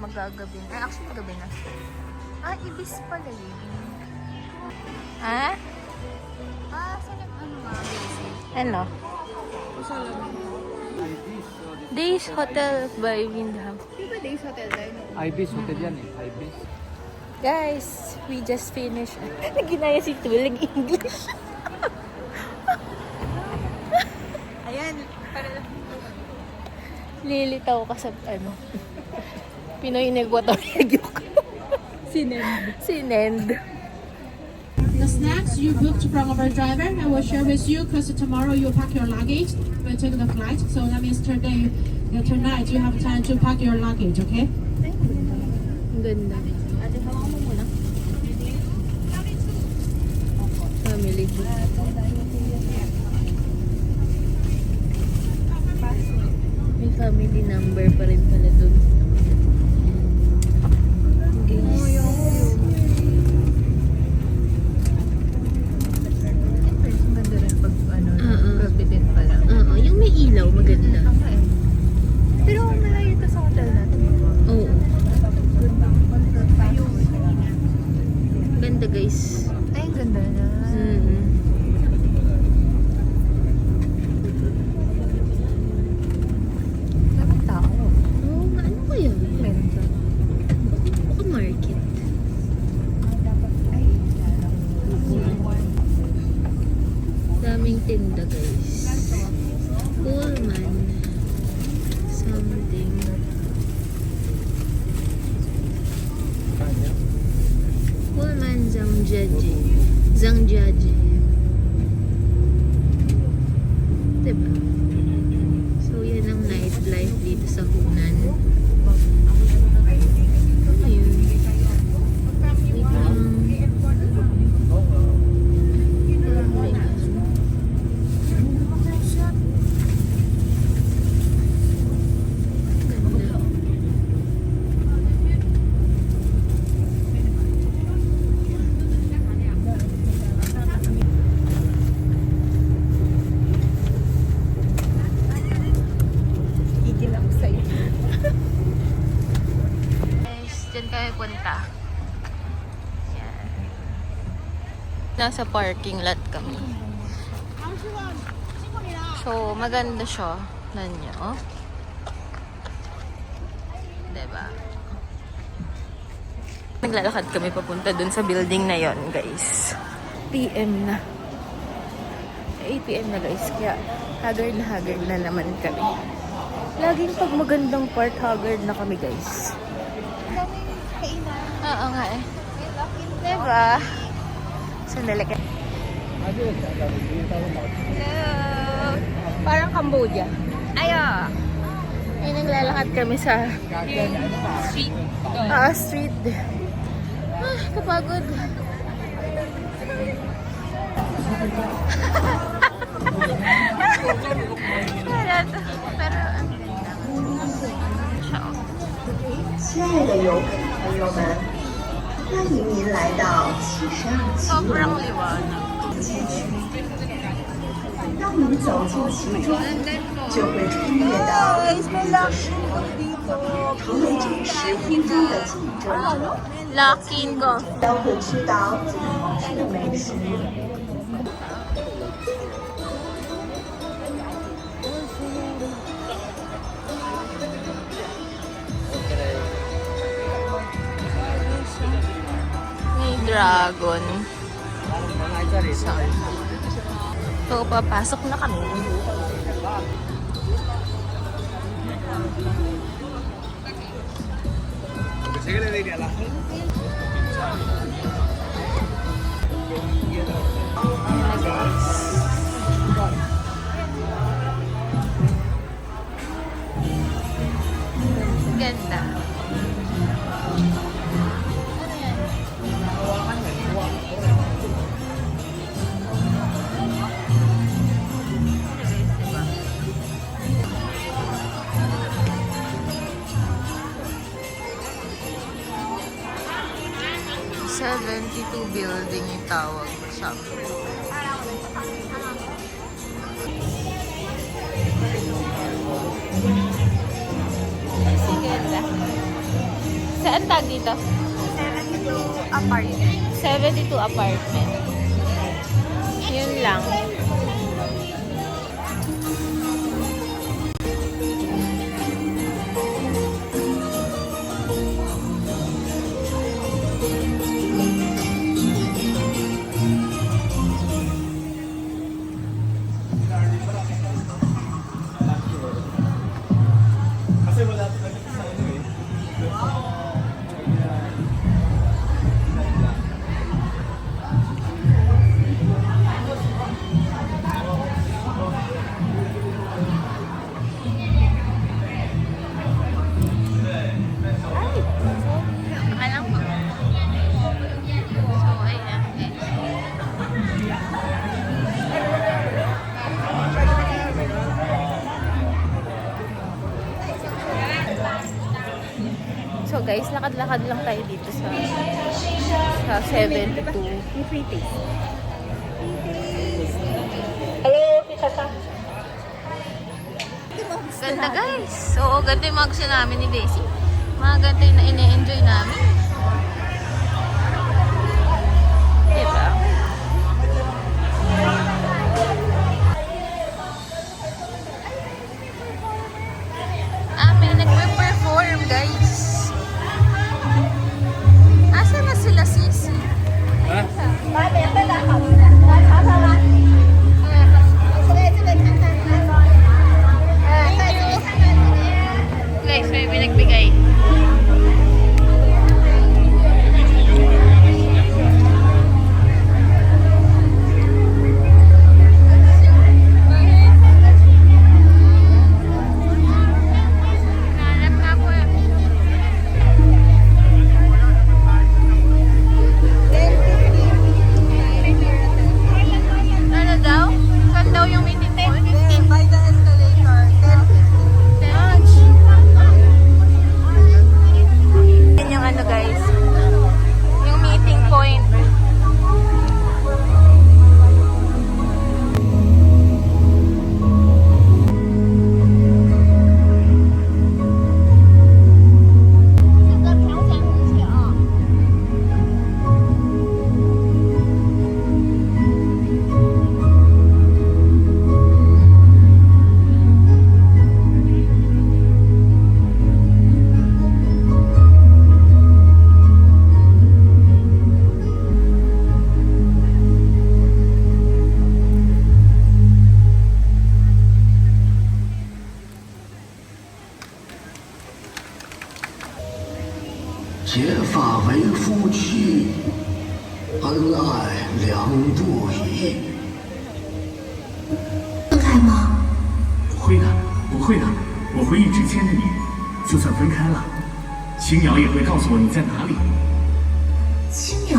magagabi. Ay, actually, gabi na. Ah, Ibis pala yun. Ha? Ah, saan ano nga? Ano? Days Hotel by Windham. Di ba Days Hotel tayo? Ibis Hotel yan eh. Ibis. Guys, we just finished. Naginaya si Tul, nag-English. Ayan. Lilitaw ka sa ano. Pinoy Equatorial Yuk. Sinend. The snacks you booked from our driver, I will share with you because tomorrow you pack your luggage when you take the flight. So that means tonight you have time to pack your luggage, okay? Ang ganda. Ate, hawakan mo muna. Family. May family number pa rin pala dun. Guys. Maganda rin pag ano, gabi din pala. Oo, yung may ilaw, maganda. Pero malayo ito sa hotel natin. Oo. Ganda guys. Ay, ang ganda na. Daming tao. Oo, ano kaya? Meron ba? Baka market. Daming tinda guys. Pullman. Something. Pullman Zhangjiajie. Diba? So yan ang nightlife dito sa Hunan. Ano yun? Gigil ako sa'yo. Guys, dyan kami punta. Yan. Nasa parking lot kami. So, maganda siya. Nanyo. Oh. Diba? Naglalakad kami papunta dun sa building na yon, guys. PM na. 8 PM na, guys. Kaya, haggard na naman kami. Laging pag magandang part, haggard na kami, guys. Oo nga eh. Diba? Sandali ka. Hello! Parang Cambodia. Ayo! Ay, naglalakad kami sa street. Street. Ah, kapagod. Pero, 亲爱的游客朋友们，欢迎您来到启山奇 sobrang 游 liwanag. 街区。当您走进其中，就会穿越到另一个时空，成为这时空中的竞争者， Lucky ko. 将会吃到最好吃的美食。 May dragon. So, papasok na kami. Ganda. '72 building yung tawag sa amin. Sige, Saan tag dito? 72 apartment. 72 apartment. Yun lang. Alam ko. So, ayan guys. So guys, lakad-lakad lang tayo dito sa 72. Ganda guys. Oo, ganda yung mga gusto namin ni Daisy. Mga ganda yung na-enjoy namin. Diba? May nagpe-perform guys. Asa na sila Sisi? Guys, may binagbigay. Nahanap nga po eh. Ano daw? Saan daw yung meeting point? By the escalator, 10:50. Yan yung ano guys, yung meeting point.不会的，我会一直牵着你，就算分开了，青鸟也会告诉我你在哪里。青鸟，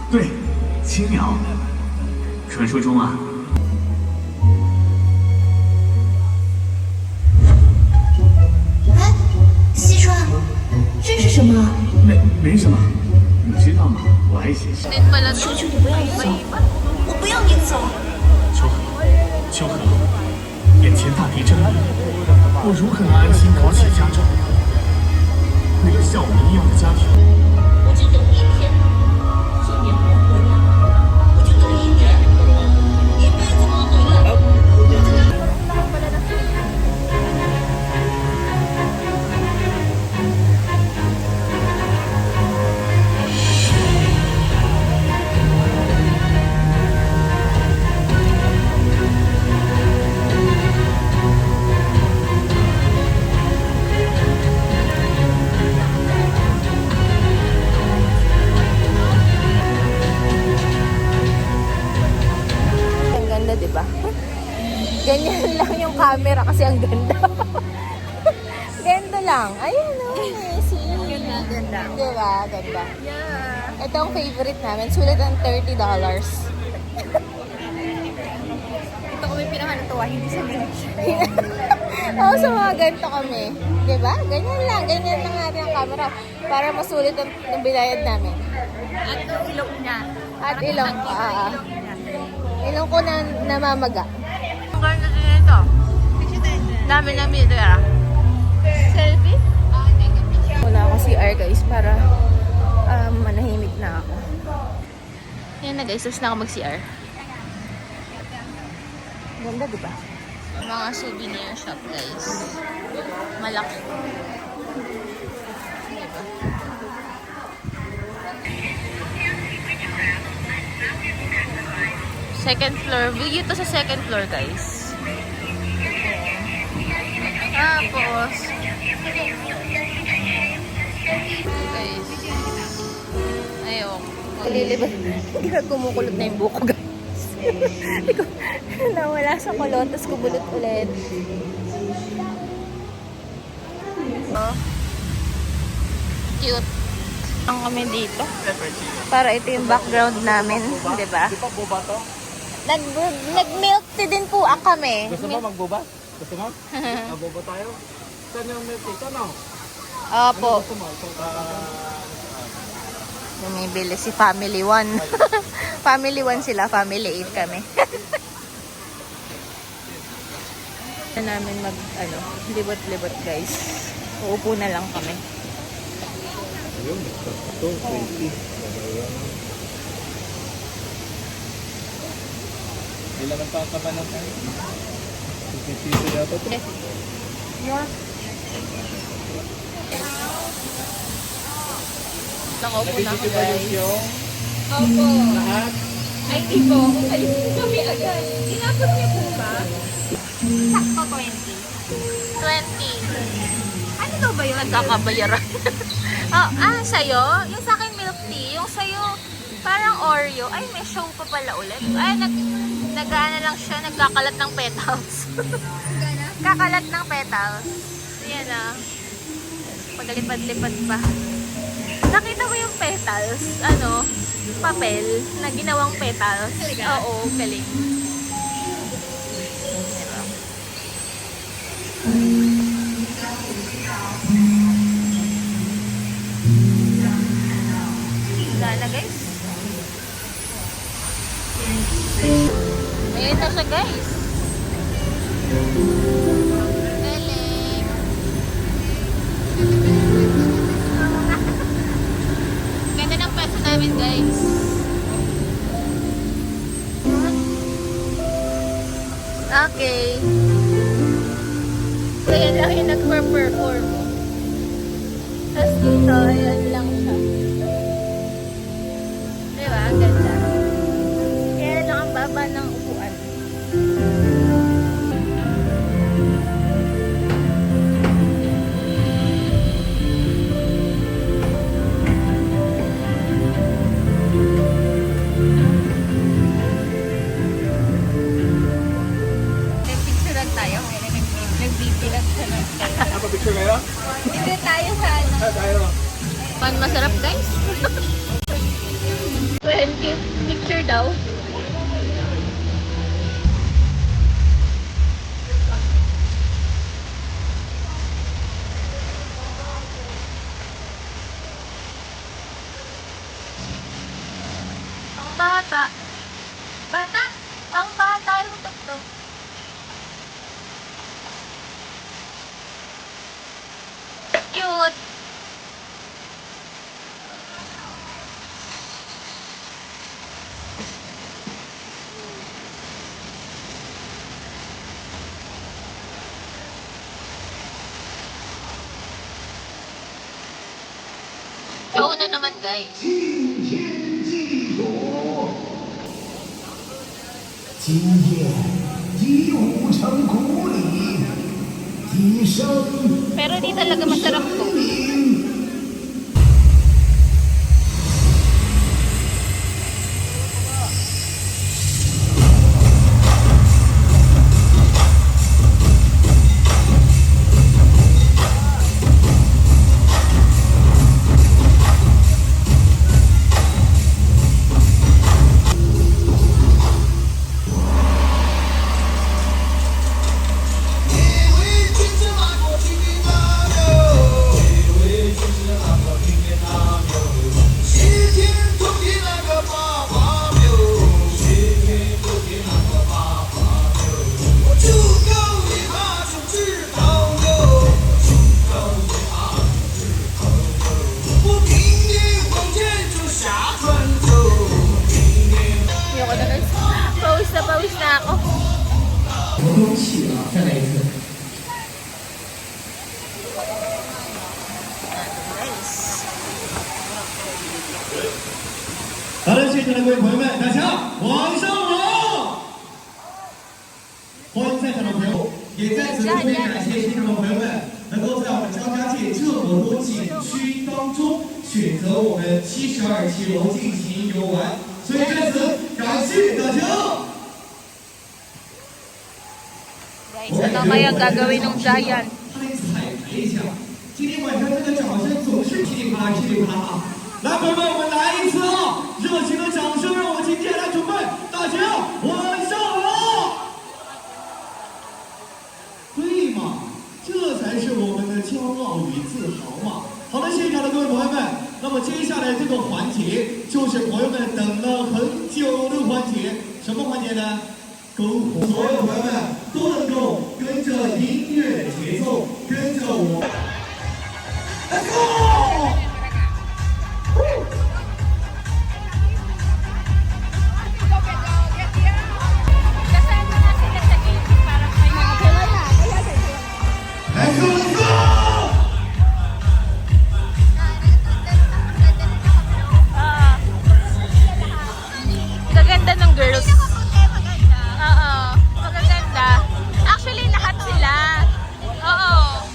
对，青鸟。传说中啊，哎，西川，这是什么？没什么，你知道吗？我爱写诗。 Din pala to. 求求你不要走，我不要你走。秋荷，眼前大地震了，我如何能安心考起驾照？为了像我们一样的家庭，我就等一天，1年不回来，我就等1年，1辈子不回来。Ang ganda, diba? Ganyan lang yung camera kasi ang ganda. Ganda lang. Ayan o, Messi. Ganda. Diba? Ganda. Yeah. Ito ang favorite namin. Sulit ang $30. Ito kami pinakanatuwa, hindi sa lunch. Oo, sa mga ganito kami. Diba? Ganyan lang. Ganyan lang natin ang camera para masulit ang binayad namin. At yung ilong niya. At ilong. Ilong ko na namamaga. Ang ganda din ito. Dami namin ito, yara. Selfie? Wala ako CR guys. Yan na guys, tapos na ako mag-CR. Ganda, di ba? Mga souvenir shop guys. Malaki. Diba? Second floor. View to sa second floor guys. Tapos, guys. Ayun. Lilibas. Hindi ka kumukulot na yung buko guys. Nawala sa kulot, tapos kumulot ulit. Oh. Cute. Ang kami dito. Para ito yung background namin, di ba? Di pa boba to? Nag-milk tea din po kami. Gusto mo magboba? Gusto mo? Magboba tayo? Saan yung milk tea? Ano? Opo. Gusto mo? Bumibili si Family 1. Family 1 sila, Family 8 kami. Na namin libot-libot guys. Uupo na lang kami. Ayun, ito, 20. Ilan ang tataba ng tayo? 50 yata ito. Nakaupo na ako Nabibigyan ba guys. yung Opo. lahat? Ay, di po. Alis po kami agad. Inabot niyo po ba? Sakto 20. 20. Ano daw ba yung nagkakabayaran? Sa'yo? Yung sa akin milk tea. Yung sa'yo, parang Oreo. Ay, may show pa pala ulit. Ay, nag-ano lang siya, nagkakalat ng petals. Kakalat ng petals. Ayan na. Pagalipad-lipad pa. Nakita mo yung petals? Papel na ginawang petals. Oo, galing. Diba? Wala na guys. Ayun na siya guys. Galing. Ganda ng pwesto namin guys. Okay. So yan lang yung nag-perform. Tapos dito, ayan lang siya. Diba? Ang ganda. Kaya lang ang baba ng upuan. Nag-picturean tayo. Nag-bibilag siya ng Napapicture kayo? Hindi tayo sa ano. Tayo. Pan masarap guys. 20 picture daw. Ang bata. Bata? Ang bata yung tuktok. Cute. Show na naman guys. 今夜以武成古礼，一生 Pero di talaga masarap to. 我都起了，再来一次。好的，现场的各位朋友们，大家晚上好！欢迎在场的朋友，也在此特别感谢现场的朋友们，能够在我们张家界这么多景区当中选择我们72期楼进行游玩，所以在此感谢大家。 Guys, ano kaya gagawin ng giant? 他来彩排一下，今天晚上这个掌声总是噼里啪啦噼里啪啦啊！来，朋友们，我们来一次啊！热情的掌声，让我们今天来准备，大家晚上好！对嘛，这才是我们的骄傲与自豪嘛！好的，现场的各位朋友们，那么接下来这个环节就是朋友们等了很久的环节，什么环节呢？ 篝火，所有朋友们都能够跟着音乐的节奏，跟着我 ，Let's go！ Let's go! Let's go! Gaganda ng girls. Oo, magaganda. Actually, lahat sila. Oo.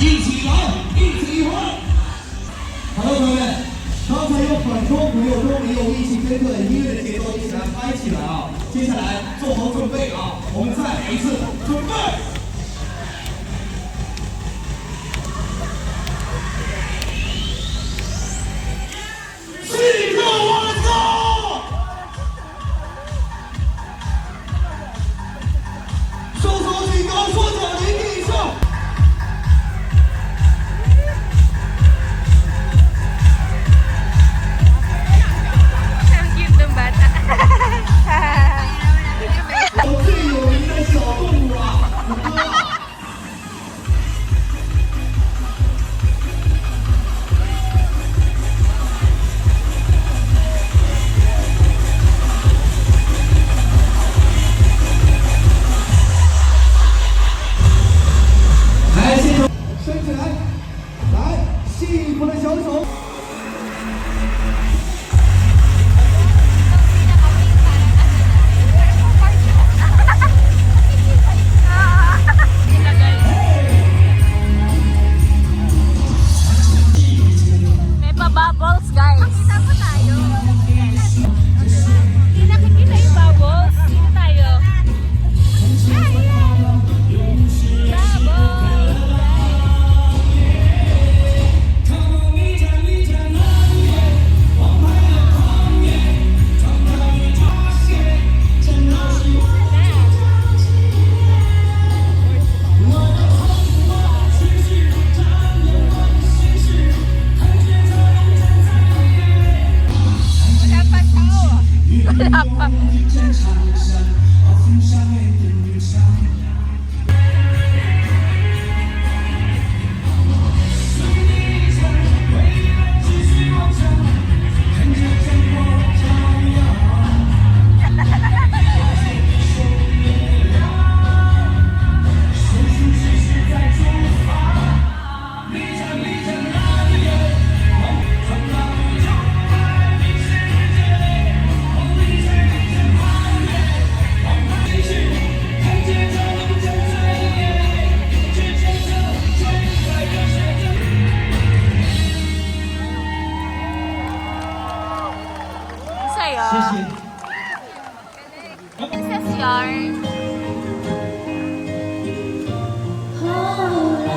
一起来，一起欢。好的，朋友们，刚才有缓冲，没有中，没有一起跟着音乐的节奏一起来嗨起来啊！接下来做好准备啊，我们再来一次，准备。 立刻往上！双手举高，双脚离地上。 Ang cute ng bata. 我最有名的小动物啊，虎哥。 来，新手伸起来，来，幸福的小手。May pa-bubbles, guys. Makita po tayo. Hindi nakikita yung bubbles. Dito tayo. Wala pa. Sa'yo. 谢谢。 This is yarn. 后来，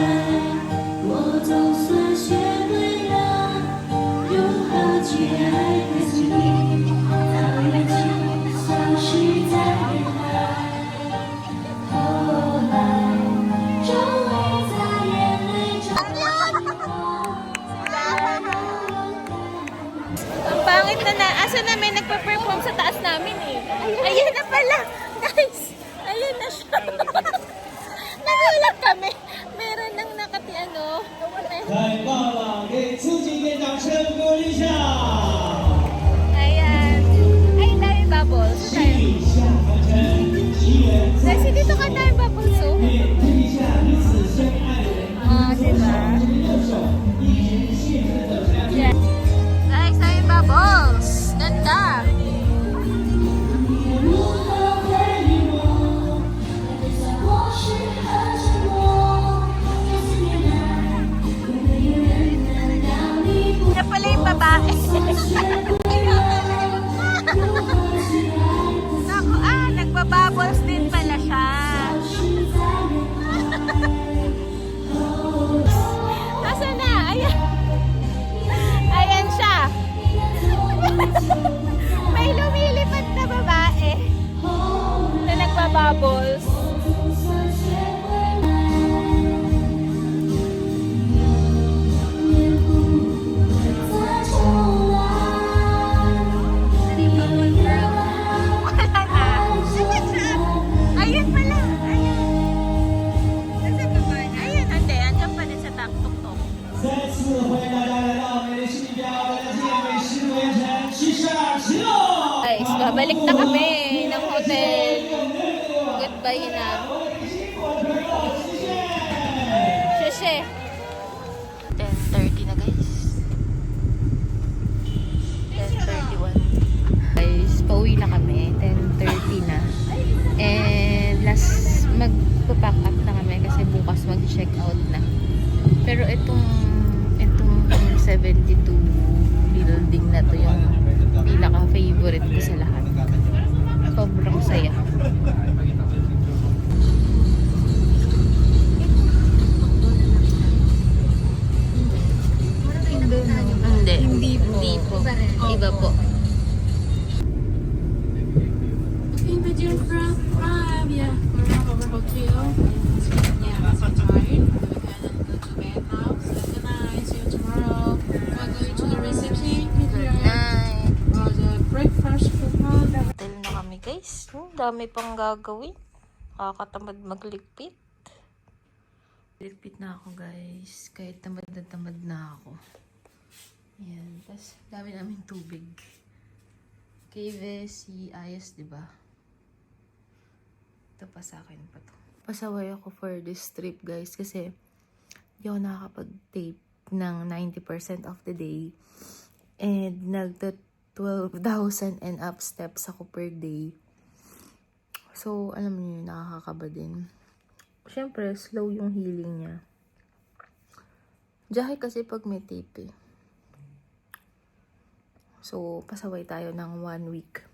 我总算学会了如何去爱自己，当爱情消失在人海。后来，终于在眼泪中Ang pangit na. Asa na may nagpa-perform sa taas namin eh. Ayan na pala. Guys, ayan na siya. Nagulat kami. Meron Babalik na kami ng hotel. Goodbye na. Sheshe. 10:30 na guys. 10:31. Guys, pauwi na kami. 10:30 na. And last magpa-pack up na kami kasi bukas mag-check out na. Pero itong 72 building na to yung pinaka-favorite ko sa lahat. Sobrang saya. Hindi po. Iba po. Okay, my dear friend, yeah, we're out of our hotel. Yeah, I'm so tired. We can go to bed now. So good night. See you tomorrow. We're going to the reception. Good night. For the breakfast coupon. Hotel na kami guys. Dami pang gagawin. Kakatamad magligpit. Ligpit na ako guys. Kahit tamad na ako. Ayan. Tapos dami namin tubig. Cave, si Ayos, diba? Ito pa sa akin pa to. Pasaway ako for this trip guys kasi hindi ako nakakapag-tape ng 90% of the day. And nagta 12,000 and up steps ako per day. So, alam niyo, nakakakaba din. Siyempre, slow yung healing niya. Jahe kasi pag may tape eh. So, pasaway tayo ng 1 week.